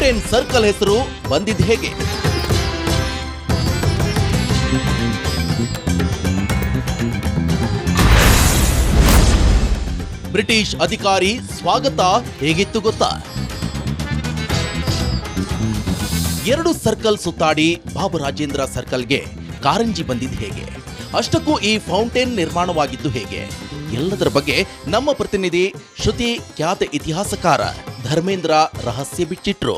Fountain circle ಹೆಸರು ಬಂದಿದ್ದು ಹೇಗೆ? ಬ್ರಿಟಿಷ್ ಅಧಿಕಾರಿ ಸ್ವಾಗತ ಹೇಗಿತ್ತು ಗೊತ್ತಾ? 2 ಸರ್ಕಲ್ ಸುತ್ತಾಡಿ ಬಾಬುರಾಜೇಂದ್ರ ಸರ್ಕಲ್ಗೆ ಕಾರಂಜಿ ಬಂದಿದ್ದು ಹೇಗೆ? ಅಷ್ಟಕ್ಕೂ ಈ ಫೌಂಟೇನ್ ನಿರ್ಮಾಣವಾಗಿದ್ದು ಹೇಗೆ? ಎಲ್ಲದರ ಬಗ್ಗೆ ನಮ್ಮ ಪ್ರತಿನಿಧಿ ಶ್ರುತಿ ಖ್ಯಾತ ಇತಿಹಾಸಕಾರ ಧರ್ಮೇಂದ್ರ ರಹಸ್ಯ ಬಿಚ್ಚಿಟ್ರು.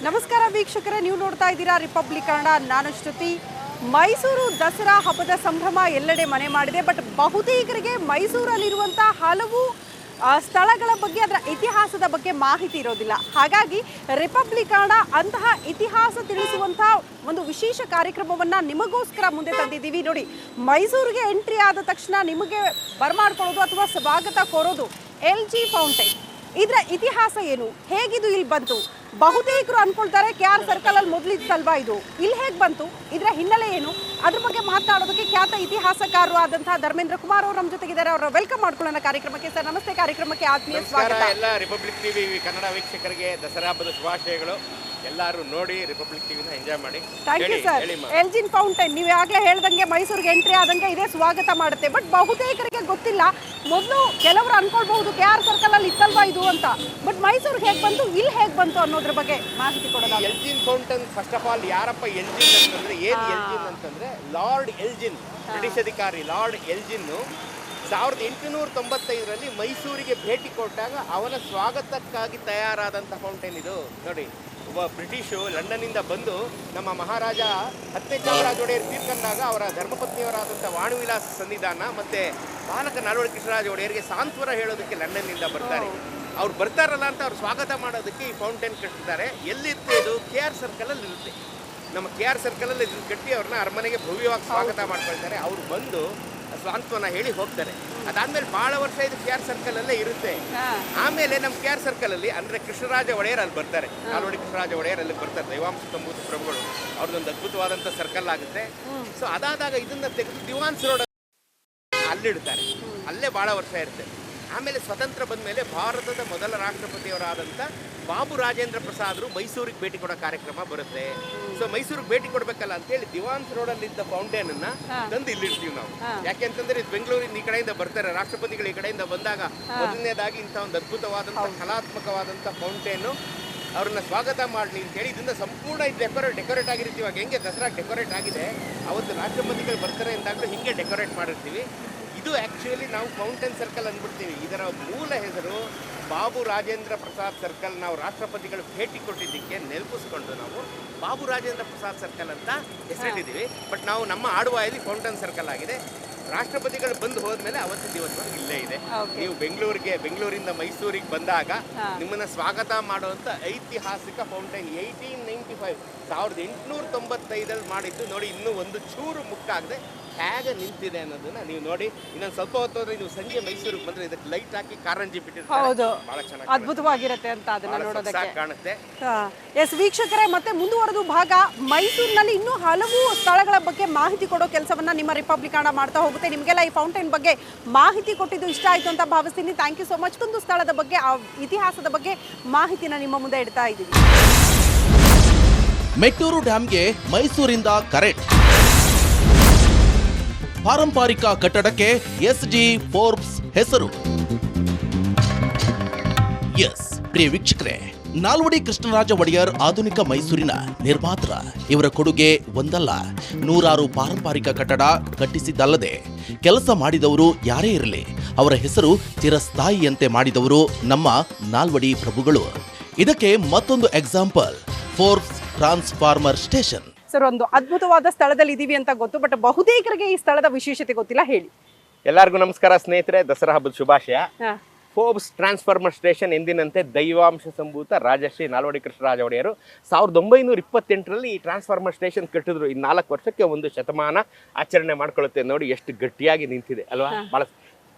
ನಮಸ್ಕಾರ ವೀಕ್ಷಕರೇ, ನೀವು ನೋಡ್ತಾ ಇದ್ದೀರಾ ರಿಪಬ್ಲಿಕ್ ಕನ್ನಡ. ನಾನು ಶ್ರುತಿ. ಮೈಸೂರು ದಸರಾ ಹಬ್ಬದ ಸಂಭ್ರಮ ಎಲ್ಲೆಡೆ ಮನೆ ಮಾಡಿದೆ. ಬಟ್ ಬಹುತೇಕರಿಗೆ ಮೈಸೂರಲ್ಲಿರುವಂತಹ ಹಲವು ಸ್ಥಳಗಳ ಬಗ್ಗೆ, ಅದರ ಇತಿಹಾಸದ ಬಗ್ಗೆ ಮಾಹಿತಿ ಇರೋದಿಲ್ಲ. ಹಾಗಾಗಿ ರಿಪಬ್ಲಿಕ್ ಕನ್ನಡ ಅಂತಹ ಇತಿಹಾಸ ತಿಳಿಸುವಂತಹ ಒಂದು ವಿಶೇಷ ಕಾರ್ಯಕ್ರಮವನ್ನು ನಿಮಗೋಸ್ಕರ ಮುಂದೆ ತಂದಿದ್ದೀವಿ. ನೋಡಿ, ಮೈಸೂರಿಗೆ ಎಂಟ್ರಿ ಆದ ತಕ್ಷಣ ನಿಮಗೆ ಬರಮಾಡ್ಕೊಳ್ಳೋದು ಅಥವಾ ಸ್ವಾಗತ ಕೋರೋದು LG ಫೌಂಟೇನ್. ಇದರ ಇತಿಹಾಸ ಏನು, ಹೇಗಿದು ಇಲ್ಲಿ ಬಂತು? ಬಹುತೇಕರು ಅನ್ಕೊಳ್ತಾರೆ KR ಸರ್ಕಲ್ ಅಲ್ಲಿ ಮೊದಲಿತ್ತಲ್ವಾ ಇದು, ಇಲ್ಲಿ ಹೇಗೆ ಬಂತು, ಇದರ ಹಿನ್ನೆಲೆ ಏನು, ಅದ್ರ ಬಗ್ಗೆ ಮಾತನಾಡೋದಕ್ಕೆ ಖ್ಯಾತ ಇತಿಹಾಸಕಾರರು ಆದಂತಹ ಧರ್ಮೇಂದ್ರ ಕುಮಾರ್ ಅವರು ನಮ್ಮ ಜೊತೆಗಿದ್ದಾರೆ. ಅವರ ವೆಲ್ಕಮ್ ಮಾಡ್ಕೊಳ್ಳೋಣ ಕಾರ್ಯಕ್ರಮಕ್ಕೆ. ಸರ್ ನಮಸ್ತೆ, ಕಾರ್ಯಕ್ರಮಕ್ಕೆ ಆತ್ಮೀಯ ಸ್ವಾಗತ. ಎಲ್ಲ ರಿಪಬ್ಲಿಕ್ ಟಿವಿ ಕನ್ನಡ ವೀಕ್ಷಕರಿಗೆ ದಸರಾ ಹಬ್ಬದ ಶುಭಾಶಯಗಳು. ಎಲ್ಲರೂ ನೋಡಿ ರಿಪಬ್ಲಿಕ್ ಟಿವಿನ ಎಂಜಾಯ್ ಮಾಡಿ. Thank you sir. LG fountain ನೀವು ಆಗ್ಲೇ ಹೇಳ್ದಂಗೆ ಮೈಸೂರಿಗೆ ಎಂಟ್ರಿ ಆದಂಗೆ ಇದೇ ಸ್ವಾಗತ ಮಾಡುತ್ತೆ. ಬಟ್ ಬಹುತೇಕರಿಗೆ ಗೊತ್ತಿಲ್ಲ. ಮೊದಲು ಕೆಲವರು ಅನ್ಕೊಳ್ಬಹುದು KR ಸರ್ಕಲ್ ಅಲ್ಲಿ ಇತ್ತಲ್ವಾ ಇದು ಅಂತ. ಬಟ್ ಮೈಸೂರಿಗೆ ಹೇಗೆ ಬಂತು, ಇಲ್ಲಿ ಹೇಗೆ ಬಂತು ಅನ್ನೋದ್ರ ಬಗ್ಗೆ ಮಾಹಿತಿ ಕೊಡೋಣ. Elgin fountain first of all ಯಾರಪ್ಪ ಎಲ್ಜಿನ್ ಅಂತಂದ್ರೆ, ಏನ್ ಎಲ್ಜಿನ್ ಅಂತಂದ್ರೆ ಲಾರ್ಡ್ ಎಲ್ಜಿನ್, ಬ್ರಿಟಿಷ್ ಅಧಿಕಾರಿ ಲಾರ್ಡ್ ಎಲ್ಜಿನ್ 1895ರಲ್ಲಿ ಮೈಸೂರಿಗೆ ಭೇಟಿ ಕೊಟ್ಟಾಗ ಅವನ ಸ್ವಾಗತಕ್ಕಾಗಿ ತಯಾರಾದಂಥ ಫೌಂಟೇನ್ ಇದು. ನೋಡಿ, ಒಬ್ಬ ಬ್ರಿಟಿಷು ಲಂಡನ್ನಿಂದ ಬಂದು ನಮ್ಮ ಮಹಾರಾಜ 10ನೇ ಚಾಮರಾಜ ಒಡೆಯರ್ ತೀರ್ಕೊಂಡಾಗ ಅವರ ಧರ್ಮಪತ್ನಿಯವರಾದಂಥ ವಾಣುವಿಲಾಸ ಸನ್ನಿಧಾನ ಮತ್ತೆ ಬಾಲಕ ನಾಲ್ವಡಿ ಕೃಷ್ಣರಾಜ ಒಡೆಯರಿಗೆ ಸಾಂತ್ವನ ಹೇಳೋದಕ್ಕೆ ಲಂಡನ್ನಿಂದ ಬರ್ತಾರೆ. ಅವ್ರು ಬರ್ತಾರಲ್ಲ ಅಂತ ಅವ್ರು ಸ್ವಾಗತ ಮಾಡೋದಕ್ಕೆ ಈ ಫೌಂಟೇನ್ ಕಟ್ಟಿದ್ದಾರೆ. ಎಲ್ಲಿರುತ್ತೆ ಇದು? KR ಸರ್ಕಲಲ್ಲಿ ಇರುತ್ತೆ. ನಮ್ಮ KR ಸರ್ಕಲಲ್ಲಿ ಇದನ್ನು ಕಟ್ಟಿ ಅವ್ರನ್ನ ಅರಮನೆಗೆ ಭವ್ಯವಾಗಿ ಸ್ವಾಗತ ಮಾಡ್ಕೊಳ್ತಾರೆ. ಅವ್ರು ಬಂದು ಸಾಂತ್ವನ ಹೇಳಿ ಹೋಗ್ತಾರೆ. ಅದಾದ್ಮೇಲೆ ಬಹಳ ವರ್ಷ ಇದು KR ಸರ್ಕಲ್ ಅಲ್ಲೇ ಇರುತ್ತೆ. ಆಮೇಲೆ ನಮ್ಮ KR ಸರ್ಕಲ್ ಅಲ್ಲಿ ಅಂದ್ರೆ ಕೃಷ್ಣರಾಜ ಒಡೆಯರ್ ಅಲ್ಲಿ ಬರ್ತಾರೆ, ನಾಲ್ವಡಿ ಕೃಷ್ಣರಾಜ ಒಡೆಯರ್ ಅಲ್ಲಿ ಬರ್ತಾರೆ, ದೈವಾಂಶ ಸಂಭೂತ ಪ್ರಭುಗಳು. ಅವ್ರದ್ದೊಂದು ಅದ್ಭುತವಾದಂಥ ಸರ್ಕಲ್ ಆಗುತ್ತೆ. ಸೊ ಅದಾದಾಗ ಇದನ್ನ ತೆಗೆದು ದಿವಾನ್ಸ್ ರೋಡ್ ಅಲ್ಲಿಡ್ತಾರೆ. ಅಲ್ಲೇ ಬಹಳ ವರ್ಷ ಇರುತ್ತೆ. ಆಮೇಲೆ ಸ್ವತಂತ್ರ ಬಂದ ಮೇಲೆ ಭಾರತದ ಮೊದಲ ರಾಷ್ಟ್ರಪತಿಯವರಾದಂಥ ಬಾಬು ರಾಜೇಂದ್ರ ಪ್ರಸಾದರು ಮೈಸೂರಿಗೆ ಭೇಟಿ ಕೊಡೋ ಕಾರ್ಯಕ್ರಮ ಬರುತ್ತೆ. ಸೊ ಮೈಸೂರಿಗೆ ಭೇಟಿ ಕೊಡ್ಬೇಕಲ್ಲ ಅಂತೇಳಿ ದಿವಾನ್ಸ್ ರೋಡಲ್ಲಿದ್ದ ಫೌಂಟೇನ್ ಅನ್ನ ತಂದು ಇಲ್ಲಿರ್ತೀವಿ ನಾವು. ಯಾಕೆಂತಂದ್ರೆ ಇದು ಬೆಂಗಳೂರಿನ ಈ ಕಡೆಯಿಂದ ಬರ್ತಾರೆ ರಾಷ್ಟ್ರಪತಿಗಳು, ಈ ಕಡೆಯಿಂದ ಬಂದಾಗ ಮೊದಲನೇದಾಗಿ ಇಂಥ ಒಂದು ಅದ್ಭುತವಾದಂಥ ಕಲಾತ್ಮಕವಾದಂಥ ಫೌಂಟೇನು ಅವ್ರನ್ನ ಸ್ವಾಗತ ಮಾಡಲಿ ಅಂತೇಳಿ ಇದನ್ನ ಸಂಪೂರ್ಣ ಡೆಕೋರೇಟ್ ಆಗಿರ್ತೀವಿ. ಇವಾಗ ಹೆಂಗೆ ದಸರಾ ಡೆಕೋರೇಟ್ ಆಗಿದೆ, ಅವತ್ತು ರಾಷ್ಟ್ರಪತಿಗಳು ಬರ್ತಾರೆ ಎಂದಾಗಲೂ ಹಿಂಗೆ ಡೆಕೋರೇಟ್ ಮಾಡಿರ್ತೀವಿ. ಇದು ಆ್ಯಕ್ಚುಲಿ ನಾವು ಫೌಂಟೇನ್ ಸರ್ಕಲ್ ಅಂದ್ಬಿಡ್ತೀವಿ. ಇದರ ಮೂಲ ಹೆಸರು ಬಾಬು ರಾಜೇಂದ್ರ ಪ್ರಸಾದ್ ಸರ್ಕಲ್. ನಾವು ರಾಷ್ಟ್ರಪತಿಗಳು ಭೇಟಿ ಕೊಟ್ಟಿದ್ದಕ್ಕೆ ನೆನಪಿಸ್ಕೊಂಡು ನಾವು ಬಾಬು ರಾಜೇಂದ್ರ ಪ್ರಸಾದ್ ಸರ್ಕಲ್ ಅಂತ ಹೆಸರಿಟ್ಟಿದ್ದೀವಿ. ಬಟ್ ನಾವು ನಮ್ಮ ಆಡುವಾಯಲ್ಲಿ ಫೌಂಟೇನ್ ಸರ್ಕಲ್ ಆಗಿದೆ. ರಾಷ್ಟ್ರಪತಿಗಳು ಬಂದು ಹೋದ್ಮೇಲೆ ಅವತ್ತಿನ ದಿವಸವರೆಗೆ ಇಲ್ಲೇ ಇದೆ. ನೀವು ಬೆಂಗಳೂರಿಂದ ಮೈಸೂರಿಗೆ ಬಂದಾಗ ನಿಮ್ಮನ್ನ ಸ್ವಾಗತ ಮಾಡುವಂತ ಐತಿಹಾಸಿಕ ಫೌಂಟೇನ್ 1895 ಮಾಡಿದ್ದು. ನೋಡಿ, ಇನ್ನೂ ಒಂದು ಚೂರು ಮುಕ್ಕಾಗದೆ ಹೇಗೆ ನಿಂತಿದೆ ಅನ್ನೋದನ್ನ ನೀವು ನೋಡಿ. ಇನ್ನೊಂದು ಸ್ವಲ್ಪ ಹೊತ್ತು ಹೋದ್ರೆ ನೀವು ಸಂಜೆ ಮೈಸೂರಿಗೆ ಬಂದ್ರೆ ಇದಕ್ಕೆ ಲೈಟ್ ಹಾಕಿ ಕಾರಂಜಿ ಬಿಟ್ಟಿರ್ತಾರೆ, ಬಹಳ ಚೆನ್ನಾಗಿ ಅದ್ಭುತವಾಗಿರುತ್ತೆ ಅಂತ ಅದನ್ನ ನೋಡೋದಕ್ಕೆ ಕಾಣುತ್ತೆ. ಎಸ್ ವೀಕ್ಷಕರೇ, ಮತ್ತೆ ಮುಂದುವರೆದು ಭಾಗ ಮೈಸೂರಿನಲ್ಲಿ ಇನ್ನೂ ಹಲವು ಸ್ಥಳಗಳ ಬಗ್ಗೆ ಮಾಹಿತಿ ಕೊಡೋ ಕೆಲಸವನ್ನ ನಿಮ್ಮ ರಿಪಬ್ಲಿಕ್ ಕನ್ನಡ ಮಾಡ್ತಾ ಹೋಗುತ್ತೆ. ನಿಮಗೆಲ್ಲ ಈ ಫೌಂಟೇನ್ ಬಗ್ಗೆ ಮಾಹಿತಿ ಕೊಟ್ಟಿದ್ದು ಇಷ್ಟ ಆಯ್ತು ಅಂತ ಭಾವಿಸ್ತೀನಿ. Thank you so much. ಒಂದು ಸ್ಥಳದ ಬಗ್ಗೆ, ಇತಿಹಾಸದ ಬಗ್ಗೆ ಮಾಹಿತಿನ ನಿಮ್ಮ ಮುಂದೆ ಇಡ್ತಾ ಇದ್ದೀವಿ. ಮೆಟ್ಟೂರು ಡ್ಯಾಂಗೆ ಮೈಸೂರಿಂದ ಕರೆಂಟ್. ಪಾರಂಪರಿಕ ಕಟ್ಟಡಕ್ಕೆ SG ಫೋರ್ಬ್ಸ್ ಹೆಸರು. ಎಸ್ ಪ್ರಿಯ ವೀಕ್ಷಕರೇ, ನಾಲ್ವಡಿ ಕೃಷ್ಣರಾಜ ಒಡೆಯರ್ ಆಧುನಿಕ ಮೈಸೂರಿನ ನಿರ್ಮಾತೃ. ಇವರ ಕೊಡುಗೆ ಒಂದಲ್ಲ, ನೂರಾರು ಪಾರಂಪರಿಕ ಕಟ್ಟಡ ಕಟ್ಟಿಸಿದ್ದಲ್ಲದೆ ಕೆಲಸ ಮಾಡಿದವರು ಯಾರೇ ಇರಲಿ ಅವರ ಹೆಸರು ಚಿರಸ್ಥಾಯಿಯಂತೆ ಮಾಡಿದವರು ನಮ್ಮ ನಾಲ್ವಡಿ ಪ್ರಭುಗಳು. ಇದಕ್ಕೆ ಮತ್ತೊಂದು example Forbes transformer station. Sir, ಒಂದು ಅದ್ಭುತವಾದ ಸ್ಥಳದಲ್ಲಿ ಇದೀವಿ ಅಂತ ಗೊತ್ತು, ಬಟ್ ಬಹುತೇಕರಿಗೆ ಈ ಸ್ಥಳದ ವಿಶೇಷತೆ ಗೊತ್ತಿಲ್ಲ. ಹೇಳಿ. ಎಲ್ಲರಿಗೂ ನಮಸ್ಕಾರ ಸ್ನೇಹಿತರೆ, ದಸರಾ ಹಬ್ಬದ ಶುಭಾಶಯ. ಫೋರ್ಬ್ಸ್ ಟ್ರಾನ್ಸ್ಫಾರ್ಮರ್ ಸ್ಟೇಷನ್ ಎಂದಿನಂತೆ ದೈವಾಂಶ ಸಂಭೂತ ರಾಜಶ್ರೀ ನಾಲ್ವಡಿ ಕೃಷ್ಣರಾಜ ಒಡೆಯರು 1928ರಲ್ಲಿ ಈ ಟ್ರಾನ್ಸ್ಫಾರ್ಮರ್ ಸ್ಟೇಷನ್ ಕಟ್ಟಿದ್ರು. ಈ 4 ವರ್ಷಕ್ಕೆ ಒಂದು ಶತಮಾನ ಆಚರಣೆ ಮಾಡ್ಕೊಳ್ಳುತ್ತೆ. ನೋಡಿ ಎಷ್ಟು ಗಟ್ಟಿಯಾಗಿ ನಿಂತಿದೆ ಅಲ್ವಾ. ಬಹಳ.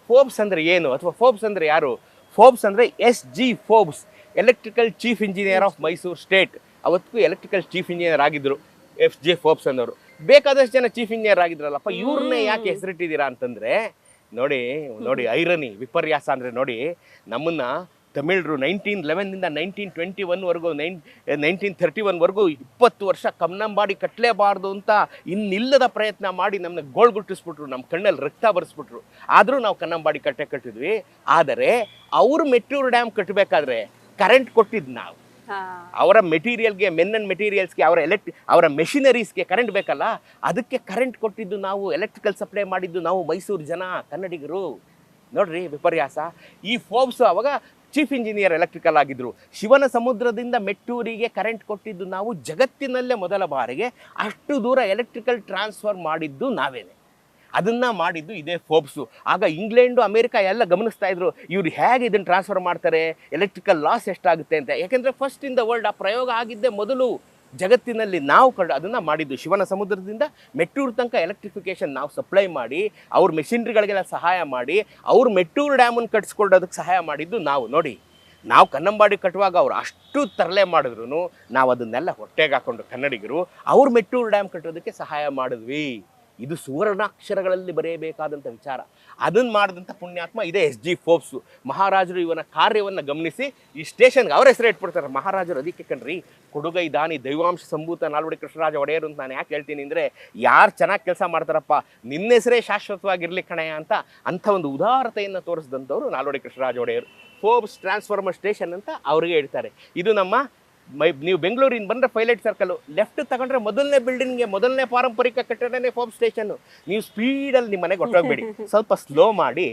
ಫೋರ್ಬ್ಸ್ ಅಂದ್ರೆ ಏನು, ಅಥವಾ ಫೋರ್ಬ್ಸ್ ಅಂದ್ರೆ ಯಾರು? ಫೋರ್ಬ್ಸ್ ಅಂದ್ರೆ SG Forbes, electrical chief engineer of Mysore state. ಅವತ್ತಿಗೂ ಎಲೆಕ್ಟ್ರಿಕಲ್ ಚೀಫ್ ಇಂಜಿನಿಯರ್ ಆಗಿದ್ರು FJ ಫೋರ್ಬ್ಸ್ ಅನ್ನೋರು. ಬೇಕಾದಷ್ಟು ಜನ ಚೀಫ್ ಇಂಜಿನಿಯರ್ ಆಗಿದ್ರಲ್ಲಪ್ಪ, ಇವ್ರನ್ನೇ ಯಾಕೆ ಹೆಸರಿಟ್ಟಿದ್ದೀರಾ ಅಂತಂದ್ರೆ, ನೋಡಿ ಐರನಿ, ವಿಪರ್ಯಾಸ ಅಂದ್ರೆ ನೋಡಿ, ನಮ್ಮನ್ನ ತಮಿಳರು 1911 1921ವರೆಗೂ 1931ವರೆಗೂ 20 ವರ್ಷ ಕನ್ನಂಬಾಡಿ ಕಟ್ಟಲೇಬಾರ್ದು ಅಂತ ಇನ್ನಿಲ್ಲದ ಪ್ರಯತ್ನ ಮಾಡಿ ನಮ್ಮನ್ನ ಗೋಳ್ಗುಟ್ಟಿಸ್ಬಿಟ್ರು, ನಮ್ಮ ಕಣ್ಣಲ್ಲಿ ರಕ್ತ ಬರ್ಸ್ಬಿಟ್ರು. ಆದರೂ ನಾವು ಕನ್ನಂಬಾಡಿ ಕಟ್ಟಿದ್ವಿ. ಆದರೆ ಅವರು ಮೆಟ್ಟೂರು ಡ್ಯಾಮ್ ಕಟ್ಟಬೇಕಾದ್ರೆ ಕರೆಂಟ್ ಕೊಟ್ಟಿದ್ದು ನಾವು. ಅವರ ಮೆಟೀರಿಯಲ್ಗೆ, ಮೆನ್ ಅಂಡ್ ಮೆಟೀರಿಯಲ್ಸ್ಗೆ, ಅವರ ಮೆಷಿನರೀಸ್ಗೆ ಕರೆಂಟ್ ಬೇಕಲ್ಲ, ಅದಕ್ಕೆ ಕರೆಂಟ್ ಕೊಟ್ಟಿದ್ದು ನಾವು, ಎಲೆಕ್ಟ್ರಿಕಲ್ ಸಪ್ಲೈ ಮಾಡಿದ್ದು ನಾವು, ಮೈಸೂರು ಜನ, ಕನ್ನಡಿಗರು. ನೋಡ್ರಿ ವಿಪರ್ಯಾಸ. ಈ ಫೋರ್ಬ್ಸ್ ಅವಾಗ ಚೀಫ್ ಇಂಜಿನಿಯರ್ ಎಲೆಕ್ಟ್ರಿಕಲ್ ಆಗಿದ್ರು. ಶಿವನ ಸಮುದ್ರದಿಂದ ಮೆಟ್ಟೂರಿಗೆ ಕರೆಂಟ್ ಕೊಟ್ಟಿದ್ದು ನಾವು. ಜಗತ್ತಿನಲ್ಲೇ ಮೊದಲ ಬಾರಿಗೆ ಅಷ್ಟು ದೂರ ಎಲೆಕ್ಟ್ರಿಕಲ್ ಟ್ರಾನ್ಸ್ಫರ್ ಮಾಡಿದ್ದು ನಾವೇನೆ. ಅದನ್ನು ಮಾಡಿದ್ದು ಇದೇ ಫೋರ್ಬ್ಸು. ಆಗ ಇಂಗ್ಲೆಂಡು, ಅಮೇರಿಕಾ ಎಲ್ಲ ಗಮನಿಸ್ತಾ ಇದ್ರು, ಇವ್ರು ಹೇಗೆ ಇದನ್ನು ಟ್ರಾನ್ಸ್ಫರ್ ಮಾಡ್ತಾರೆ, ಎಲೆಕ್ಟ್ರಿಕಲ್ ಲಾಸ್ ಎಷ್ಟಾಗುತ್ತೆ ಅಂತ. ಯಾಕೆಂದರೆ ಫಸ್ಟ್ ಇನ್ ದ ವರ್ಲ್ಡ್ ಆ ಪ್ರಯೋಗ ಆಗಿದ್ದೇ ಮೊದಲು ಜಗತ್ತಿನಲ್ಲಿ. ನಾವು ಅದನ್ನು ಮಾಡಿದ್ದು ಶಿವನ ಸಮುದ್ರದಿಂದ ಮೆಟ್ಟೂರು ತನಕ ಎಲೆಕ್ಟ್ರಿಫಿಕೇಷನ್ ನಾವು ಸಪ್ಲೈ ಮಾಡಿ, ಅವ್ರ ಮೆಷಿನ್ರಿಗಳಿಗೆಲ್ಲ ಸಹಾಯ ಮಾಡಿ, ಅವ್ರು ಮೆಟ್ಟೂರು ಡ್ಯಾಮನ್ನು ಕಟ್ಸ್ಕೊಳ್ಳೋದಕ್ಕೆ ಸಹಾಯ ಮಾಡಿದ್ದು ನಾವು. ನೋಡಿ, ನಾವು ಕನ್ನಂಬಾಡಿ ಕಟ್ಟುವಾಗ ಅವ್ರು ಅಷ್ಟು ತರಲೆ ಮಾಡಿದ್ರು ನಾವು ಅದನ್ನೆಲ್ಲ ಹೊಟ್ಟೆಗೆ ಹಾಕೊಂಡು ಕನ್ನಡಿಗರು ಅವ್ರು ಮೆಟ್ಟೂರು ಡ್ಯಾಮ್ ಕಟ್ಟೋದಕ್ಕೆ ಸಹಾಯ ಮಾಡಿದ್ವಿ. ಇದು ಸುವರ್ಣಾಕ್ಷರಗಳಲ್ಲಿ ಬರೆಯಬೇಕಾದಂಥ ವಿಚಾರ. ಅದನ್ನು ಮಾಡಿದಂಥ ಪುಣ್ಯಾತ್ಮ ಇದೇ SG ಫೋರ್ಬ್ಸು. ಮಹಾರಾಜರು ಇವನ ಕಾರ್ಯವನ್ನು ಗಮನಿಸಿ ಈ ಸ್ಟೇಷನ್ಗೆ ಅವರ ಹೆಸರು ಇಟ್ಬಿಡ್ತಾರೆ. ಮಹಾರಾಜರು ಅದಕ್ಕೆ ಕಣ್ರಿ ಕೊಡುಗೈ ದಾನಿ ದೈವಾಂಶ ಸಂಭೂತ ನಾಲ್ವಡಿ ಕೃಷ್ಣರಾಜ ಒಡೆಯರು ಅಂತ ನಾನು ಯಾಕೆ ಹೇಳ್ತೀನಿ ಅಂದರೆ, ಯಾರು ಚೆನ್ನಾಗಿ ಕೆಲಸ ಮಾಡ್ತಾರಪ್ಪ ನಿನ್ನ ಹೆಸರೇ ಶಾಶ್ವತವಾಗಿರಲಿ ಕಣಯ್ಯ ಅಂತ ಅಂಥ ಒಂದು ಉದಾರತೆಯನ್ನು ತೋರಿಸಿದಂಥವ್ರು ನಾಲ್ವಡಿ ಕೃಷ್ಣರಾಜ ಒಡೆಯರು. ಫೋರ್ಬ್ಸ್ ಟ್ರಾನ್ಸ್ಫಾರ್ಮರ್ ಸ್ಟೇಷನ್ ಅಂತ ಅವ್ರಿಗೆ ಹೇಳ್ತಾರೆ. ಇದು ನಮ್ಮ ನೀವು ಬೆಂಗಳೂರಿನ ಬಂದರೆ ಪೈಲಟ್ ಸರ್ಕಲ್ಲು, ಲೆಫ್ಟ್ ತಗೊಂಡ್ರೆ ಮೊದಲನೇ ಬಿಲ್ಡಿಂಗ್ಗೆ, ಮೊದಲನೇ ಪಾರಂಪರಿಕ ಕಟ್ಟಡನೇ ಫೋರ್ಬ್ಸ್ ಸ್ಟೇಷನ್ನು. ನೀವು ಸ್ಪೀಡಲ್ಲಿ ನಿಮ್ಮ ಮನೆಗೆ ಹೊಟ್ಟೋಗ್ಬೇಡಿ, ಸ್ವಲ್ಪ ಸ್ಲೋ ಮಾಡಿ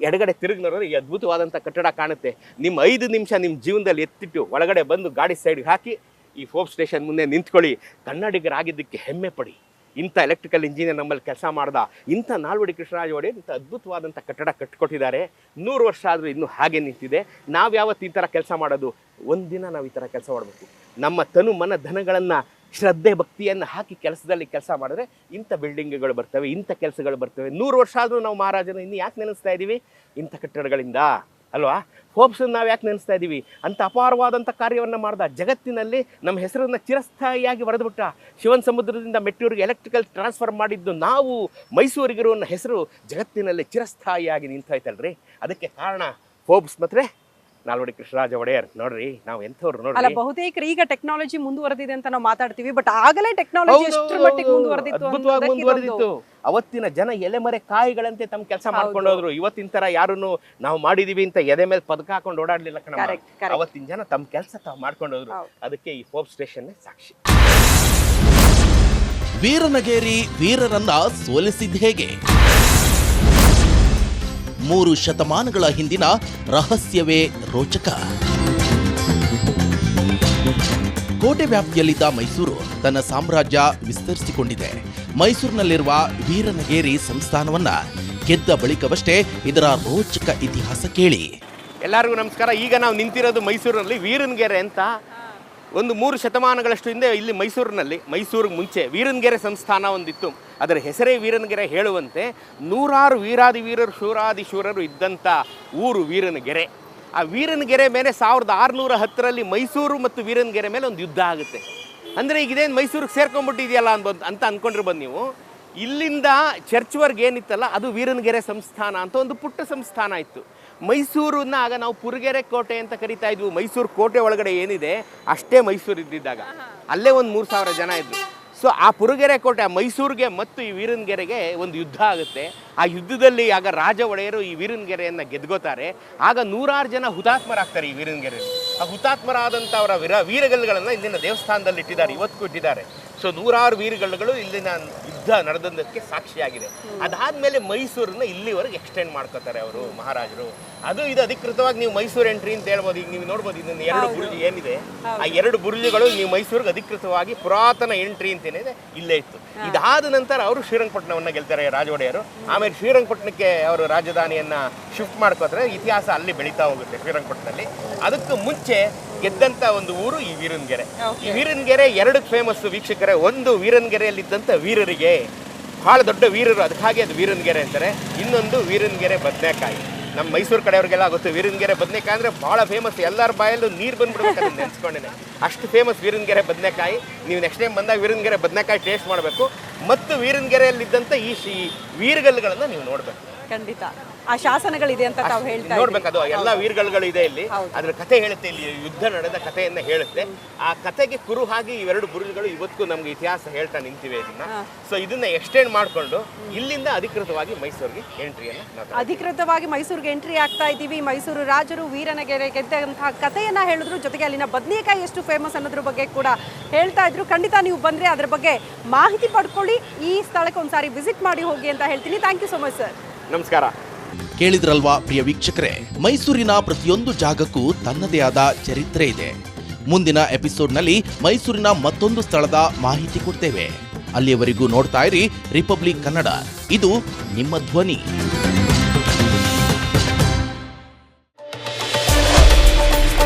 ಎಡಗಡೆ ತಿರುಗಿ ನೋಡಿದ್ರೆ ಈ ಅದ್ಭುತವಾದಂಥ ಕಟ್ಟಡ ಕಾಣುತ್ತೆ. ನಿಮ್ಮ 5 ನಿಮಿಷ ನಿಮ್ಮ ಜೀವನದಲ್ಲಿ ಎತ್ತಿಟ್ಟು ಒಳಗಡೆ ಬಂದು ಗಾಡಿ ಸೈಡ್ಗೆ ಹಾಕಿ ಈ ಫೋರ್ಬ್ಸ್ ಸ್ಟೇಷನ್ ಮುಂದೆ ನಿಂತ್ಕೊಳ್ಳಿ. ಕನ್ನಡಿಗರಾಗಿದ್ದಕ್ಕೆ ಹೆಮ್ಮೆ ಪಡಿ. ಇಂಥ ಎಲೆಕ್ಟ್ರಿಕಲ್ ಇಂಜಿನಿಯರ್ ನಮ್ಮಲ್ಲಿ ಕೆಲಸ ಮಾಡ್ದ, ಇಂಥ ನಾಲ್ವಡಿ ಕೃಷ್ಣರಾಜ ಒಡೆಯರ್ ಇಂಥ ಅದ್ಭುತವಾದಂಥ ಕಟ್ಟಡ ಕಟ್ಟಿಕೊಟ್ಟಿದ್ದಾರೆ. 100 ವರ್ಷ ಆದರೂ ಇನ್ನೂ ಹಾಗೆ ನಿಂತಿದೆ. ನಾವು ಯಾವತ್ತು ಈ ಥರ ಕೆಲಸ ಮಾಡೋದು? ಒಂದಿನ ನಾವು ಈ ಥರ ಕೆಲಸ ಮಾಡಬೇಕು. ನಮ್ಮ ತನು ಮನ ಧನಗಳನ್ನು, ಶ್ರದ್ಧೆ ಭಕ್ತಿಯನ್ನು ಹಾಕಿ ಕೆಲಸದಲ್ಲಿ ಕೆಲಸ ಮಾಡಿದ್ರೆ ಇಂಥ ಬಿಲ್ಡಿಂಗ್ಗಳು ಬರ್ತವೆ, ಇಂಥ ಕೆಲಸಗಳು ಬರ್ತವೆ. 100 ವರ್ಷ ಆದರೂ ನಾವು ಮಹಾರಾಜನ ಇನ್ನು ಯಾಕೆ ನೆನೆಸ್ತಾ ಇದ್ದೀವಿ? ಇಂಥ ಕಟ್ಟಡಗಳಿಂದ ಅಲ್ವಾ? ಫೋರ್ಬ್ಸನ್ನು ನಾವು ಯಾಕೆ ನೆನೆಸ್ತಾ ಇದ್ದೀವಿ? ಅಂಥ ಅಪಾರವಾದಂಥ ಕಾರ್ಯವನ್ನು ಮಾಡ್ದ. ಜಗತ್ತಿನಲ್ಲಿ ನಮ್ಮ ಹೆಸರನ್ನು ಚಿರಸ್ಥಾಯಿಯಾಗಿ ಬರೆದುಬಿಟ್ಟ. ಶಿವನ ಸಮುದ್ರದಿಂದ ಮೆಟ್ಟೂರಿಗೆ ಎಲೆಕ್ಟ್ರಿಕಲ್ ಟ್ರಾನ್ಸ್ಫರ್ ಮಾಡಿದ್ದು ನಾವು, ಮೈಸೂರಿಗಿರುವ ಹೆಸರು ಜಗತ್ತಿನಲ್ಲಿ ಚಿರಸ್ಥಾಯಿಯಾಗಿ ನಿಂತೈತಲ್ರಿ. ಅದಕ್ಕೆ ಕಾರಣ ಫೋರ್ಬ್ಸ್ ಮತ್ತು ನಾಲ್ವಡಿ ಕೃಷ್ಣರಾಜ ಒಡೆಯರ್. ನೋಡ್ರಿ ನಾವು ಎಂಥವ್ರು ಅಲ್ಲ, ನೋಡ್ರಿ. ಬಹುತೇಕರು ಈಗ ಟೆಕ್ನಾಲಜಿ ಮುಂದುವರೆದಿದೆ ಅಂತ ನಾವು ಮಾತಾಡ್ತೀವಿ, ಬಟ್ ಆಗಲೇ ಟೆಕ್ನಾಲಜಿ ಎಷ್ಟರ ಮಟ್ಟಿಗೆ ಅದ್ಭುತವಾಗಿ ಮುಂದುವರೆದಿತ್ತು. ಅವತ್ತಿನ ಜನ ಎಲೆಮರೆ ಕಾಯಿಗಳಂತೆ ತಮ್ಮ ಕೆಲಸ ಮಾಡ್ಕೊಂಡು ಹೋದ್ರು. ಇವತ್ತಿನ ತರ ಯಾರನ್ನು ನಾವು ಮಾಡಿದೀವಿ ಅಂತ ಎದೆ ಮೇಲೆ ಪದಕ ಹಾಕೊಂಡು ಓಡಾಡ್ಲಿಲ್ಲ ಕಣ. ಅವತ್ತಿನ ಜನ ತಮ್ಮ ಕೆಲಸ ತಾವು ಮಾಡ್ಕೊಂಡು ಹೋದ್ರು. ಅದಕ್ಕೆ ಈ ಫೋರ್ಬ್ಸ್ ಸ್ಟೇಷನ್ ಸಾಕ್ಷಿ. ವೀರನಗೇರಿ ವೀರರನ್ನ ಸೋಲಿಸಿದ ಹೇಗೆ? 3 ಶತಮಾನಗಳ ಹಿಂದಿನ ರಹಸ್ಯವೇ ರೋಚಕ. ಕೋಟೆ ವ್ಯಾಪ್ತಿಯಲ್ಲಿದ್ದ ಮೈಸೂರು ತನ್ನ ಸಾಮ್ರಾಜ್ಯ ವಿಸ್ತರಿಸಿಕೊಂಡಿದೆ. ಮೈಸೂರಿನಲ್ಲಿರುವ ವೀರನಗೇರಿ ಸಂಸ್ಥಾನವನ್ನ ಗೆದ್ದ ಬಳಿಕವಷ್ಟೇ ಇದರ ರೋಚಕ ಇತಿಹಾಸ ಕೇಳಿ. ಎಲ್ಲರಿಗೂ ನಮಸ್ಕಾರ. ಈಗ ನಾವು ನಿಂತಿರೋದು ಮೈಸೂರಿನಲ್ಲಿ ವೀರನಗೆರೆ ಅಂತ. ಒಂದು 3 ಶತಮಾನಗಳಷ್ಟು ಹಿಂದೆ ಇಲ್ಲಿ ಮೈಸೂರಿಗೆ ಮುಂಚೆ ವೀರನಗೆರೆ ಸಂಸ್ಥಾನ ಒಂದಿತ್ತು. ಅದರ ಹೆಸರೇ ವೀರನಗೆರೆ ಹೇಳುವಂತೆ 100 ವೀರಾದಿ ವೀರರು, ಶೂರಾದಿ ಶೂರರು ಇದ್ದಂಥ ಊರು ವೀರನಗೆರೆ. ಆ ವೀರನಗೆರೆ ಮೇಲೆ 1610ರಲ್ಲಿ ಮೈಸೂರು ಮತ್ತು ವೀರನಗೆರೆ ಮೇಲೆ ಒಂದು ಯುದ್ಧ ಆಗುತ್ತೆ. ಅಂದರೆ ಈಗ ಇದೇನು ಮೈಸೂರಿಗೆ ಸೇರ್ಕೊಂಡ್ಬಿಟ್ಟಿದೆಯಲ್ಲ ಅಂತ ಅಂದ್ಕೊಂಡಿರ್ಬೋದು ನೀವು. ಇಲ್ಲಿಂದ ಚರ್ಚ್ವರ್ಗೆ ಏನಿತ್ತಲ್ಲ ಅದು ವೀರನಗೆರೆ ಸಂಸ್ಥಾನ ಅಂತ ಒಂದು ಪುಟ್ಟ ಸಂಸ್ಥಾನ ಇತ್ತು. ಮೈಸೂರನ್ನ ಆಗ ನಾವು ಪುರಗೆರೆ ಕೋಟೆ ಅಂತ ಕರಿತಾ ಇದ್ವು. ಮೈಸೂರು ಕೋಟೆ ಒಳಗಡೆ ಏನಿದೆ ಅಷ್ಟೇ ಮೈಸೂರು ಇದ್ದಿದ್ದಾಗ. ಅಲ್ಲೇ ಒಂದು 3000 ಜನ ಇದ್ದರು. ಸೊ ಆ ಪುರಗೆರೆ ಕೋಟೆ, ಮೈಸೂರಿಗೆ ಮತ್ತು ಈ ವೀರನಗೆರೆಗೆ ಒಂದು ಯುದ್ಧ ಆಗುತ್ತೆ. ಆ ಯುದ್ಧದಲ್ಲಿ ಆಗ ರಾಜ ಒಡೆಯರು ಈ ವೀರನಗೆರೆಯನ್ನು ಗೆದ್ಕೋತಾರೆ. ಆಗ 100 ಜನ ಹುತಾತ್ಮರಾಗ್ತಾರೆ ಈ ವೀರನಗೆರೆಯಲ್ಲಿ. ಆ ಹುತಾತ್ಮರಾದಂಥ ಅವರ ವೀರಗಲ್ಲುಗಳನ್ನು ಇಲ್ಲಿನ ದೇವಸ್ಥಾನದಲ್ಲಿ ಇಟ್ಟಿದ್ದಾರೆ, ಇವತ್ತಿಗೂ ಇಟ್ಟಿದ್ದಾರೆ. ಸೊ 100 ವೀರಗಲ್ಲುಗಳು ಇಲ್ಲಿನ ಯುದ್ಧ ನಡೆದಕ್ಕೆ ಸಾಕ್ಷಿಯಾಗಿದೆ. ಅದಾದಮೇಲೆ ಮೈಸೂರನ್ನ ಇಲ್ಲಿವರೆಗೆ ಎಕ್ಸ್ಟೆಂಡ್ ಮಾಡ್ಕೋತಾರೆ ಅವರು ಮಹಾರಾಜರು. ಇದು ಅಧಿಕೃತವಾಗಿ ನೀವು ಮೈಸೂರು ಎಂಟ್ರಿ ಅಂತ ಹೇಳ್ಬೋದು. ಈಗ ನೀವು ನೋಡ್ಬೋದು ಇದನ್ನು 2 ಬುರುಜು ಏನಿದೆ, ಆ 2 ಬುರುಜುಗಳು ನೀವು ಮೈಸೂರಿಗೆ ಅಧಿಕೃತವಾಗಿ ಪುರಾತನ ಎಂಟ್ರಿ ಅಂತೇನಿದೆ ಇಲ್ಲೇ ಇತ್ತು. ಇದಾದ ನಂತರ ಅವರು ಶ್ರೀರಂಗಪಟ್ಟಣವನ್ನು ಗೆಲ್ತಾರೆ ರಾಜ ಒಡೆಯರು. ಆಮೇಲೆ ಶ್ರೀರಂಗಪಟ್ಟಣಕ್ಕೆ ಅವರು ರಾಜಧಾನಿಯನ್ನು ಶಿಫ್ಟ್ ಮಾಡ್ಕೋತಾರೆ. ಇತಿಹಾಸ ಅಲ್ಲಿ ಬೆಳೀತಾ ಹೋಗುತ್ತೆ ಶ್ರೀರಂಗಪಟ್ಟಣದಲ್ಲಿ. ಅದಕ್ಕೂ ಮುಂಚೆ ಗೆದ್ದಂಥ ಒಂದು ಊರು ಈ ವೀರನಗೆರೆ. ಈ ವೀರನಗೆರೆ 2 ಫೇಮಸ್ ವೀಕ್ಷಕರೇ. ಒಂದು ವೀರನಗೆರೆಯಲ್ಲಿದ್ದಂಥ ವೀರರಿಗೆ, ಭಾಳ ದೊಡ್ಡ ವೀರರು, ಅದಕ್ಕಾಗಿ ಅದು ವೀರನಗೆರೆ ಅಂತಾರೆ. ಇನ್ನೊಂದು ವೀರನಗೆರೆ ಬದನೆಕಾಯಿ. ನಮ್ಮ ಮೈಸೂರು ಕಡೆಯವ್ರಿಗೆಲ್ಲ ಗೊತ್ತು ವೀರನಗೆರೆ ಬದನೆಕಾಯಿ ಅಂದರೆ ಭಾಳ ಫೇಮಸ್. ಎಲ್ಲರ ಬಾಯಲ್ಲೂ ನೀರು ಬಂದ್ಬಿಡ್ಬೇಕು ಅದನ್ನು ನೆನೆಸ್ಕೊಂಡೇನೆ, ಅಷ್ಟು ಫೇಮಸ್ ವೀರನಗೆರೆ ಬದನೆಕಾಯಿ. ನೀವು ನೆಕ್ಸ್ಟ್ ಟೈಮ್ ಬಂದಾಗ ವೀರನಗೆರೆ ಬದನೆಕಾಯಿ ಟೇಸ್ಟ್ ಮಾಡಬೇಕು. ಮತ್ತು ವೀರನಗೆರೆಯಲ್ಲಿದ್ದಂಥ ಈ ವೀರಗಲ್ಲುಗಳನ್ನು ನೀವು ನೋಡಬೇಕು. ಖಂಡಿತ ಆ ಶಾಸನಗಳಿದೆ ಅಂತ ತಾವು ಹೇಳ್ತಾ ನೋಡ್ಬೇಕು, ಅದು ಎಲ್ಲ ವೀರಗಳು ಇದೆ ಇಲ್ಲಿ. ಅದ್ರ ಕತೆ ಹೇಳುತ್ತೆ, ಇಲ್ಲಿ ಯುದ್ಧ ನಡೆದ ಕಥೆಯನ್ನ ಹೇಳುತ್ತೆ. ಆ ಕತೆಗೆ ಕುರುಹಾಗಿ ಇವೆರಡು ಬುರುಜುಗಳು ಇವತ್ತು ನಮ್ಗೆ ಇತಿಹಾಸ ಹೇಳ್ತಾ ನಿಂತಿವೆ ಇದನ್ನ. ಸೊ ಇದನ್ನ ಎಕ್ಸ್ಟೆಂಡ್ ಮಾಡ್ಕೊಂಡು ಇಲ್ಲಿಂದ ಅಧಿಕೃತವಾಗಿ ಮೈಸೂರಿಗೆ ಅಧಿಕೃತವಾಗಿ ಮೈಸೂರಿಗೆ ಎಂಟ್ರಿ ಆಗ್ತಾ ಇದ್ದೀವಿ. ಮೈಸೂರು ರಾಜರು ವೀರನಗೆರೆ ಗೆದ್ದಂತಹ ಕಥೆಯನ್ನ ಹೇಳಿದ್ರು, ಜೊತೆಗೆ ಅಲ್ಲಿನ ಬದನೆಕಾಯಿ ಎಷ್ಟು ಫೇಮಸ್ ಅನ್ನೋದ್ರ ಬಗ್ಗೆ ಕೂಡ ಹೇಳ್ತಾ ಇದ್ರು. ಖಂಡಿತ ನೀವು ಬಂದ್ರೆ ಅದ್ರ ಬಗ್ಗೆ ಮಾಹಿತಿ ಪಡ್ಕೊಳ್ಳಿ, ಈ ಸ್ಥಳಕ್ಕೆ ಒಂದ್ಸಾರಿ ವಿಸಿಟ್ ಮಾಡಿ ಹೋಗಿ ಅಂತ ಹೇಳ್ತೀನಿ. Thank you so much sir. ನಮಸ್ಕಾರ. ಕೇಳಿದ್ರಲ್ವಾ ಪ್ರಿಯ ವೀಕ್ಷಕರೇ, ಮೈಸೂರಿನ ಪ್ರತಿಯೊಂದು ಜಾಗಕ್ಕೂ ತನ್ನದೇ ಆದ ಚರಿತ್ರೆ ಇದೆ. ಮುಂದಿನ ಎಪಿಸೋಡ್ನಲ್ಲಿ ಮೈಸೂರಿನ ಮತ್ತೊಂದು ಸ್ಥಳದ ಮಾಹಿತಿ ಕೊಡ್ತೇವೆ. ಅಲ್ಲಿಯವರೆಗೂ ನೋಡ್ತಾ ಇರಿ ರಿಪಬ್ಲಿಕ್ ಕನ್ನಡ, ಇದು ನಿಮ್ಮ ಧ್ವನಿ.